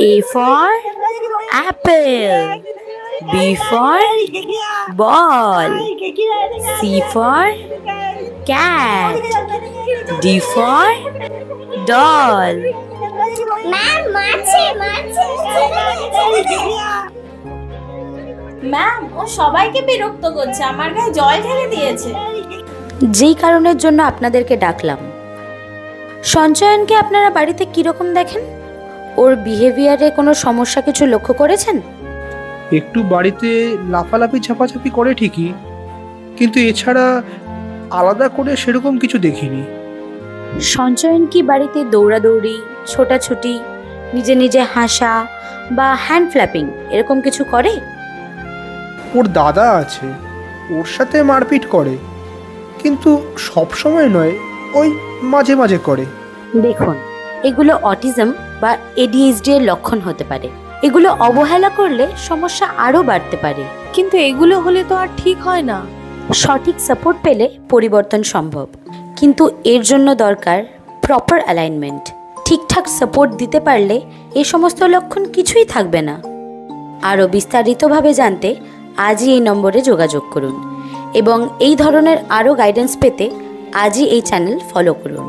A for apple, B for ball, C for cat, D for doll. Ma'am, ও সবাইকে বিরক্ত করছে, আমার গায়ে জল ঢেলে দিয়েছে। যেই কারণের জন্য আপনাদেরকে ডাকলাম, সঞ্চয়নকে আপনারা বাড়িতে কিরকম দেখেন? ওর বিহেভিয়ারে কোনো সমস্যা কিছু লক্ষ্য করেছেন? একটু বাড়িতে লাফালাফি ঝাপাঝাপি করে ঠিকই, কিন্তু এছাড়া আলাদা করে সেরকম কিছু দেখিনি। সঞ্চয়ন কি বাড়িতে দৌড়াদৌড়ি, ছোটাছুটি, নিজে নিজে হাসা বা হ্যান্ড ফ্ল্যাপিং এরকম কিছু করে? ওর দাদা আছে, ওর সাথে মারপিট করে, কিন্তু সব সময় নয়, ওই মাঝে মাঝে করে। দেখুন, এগুলো অটিজম বা এডিএইচডি এর লক্ষণ হতে পারে। এগুলো অবহেলা করলে সমস্যা আরও বাড়তে পারে। কিন্তু এগুলো হলে তো আর ঠিক হয় না। সঠিক সাপোর্ট পেলে পরিবর্তন সম্ভব, কিন্তু এর জন্য দরকার প্রপার অ্যালাইনমেন্ট। ঠিকঠাক সাপোর্ট দিতে পারলে এই সমস্ত লক্ষণ কিছুই থাকবে না। আরও বিস্তারিতভাবে জানতে আজই এই নম্বরে যোগাযোগ করুন এবং এই ধরনের আরও গাইডেন্স পেতে আজই এই চ্যানেল ফলো করুন।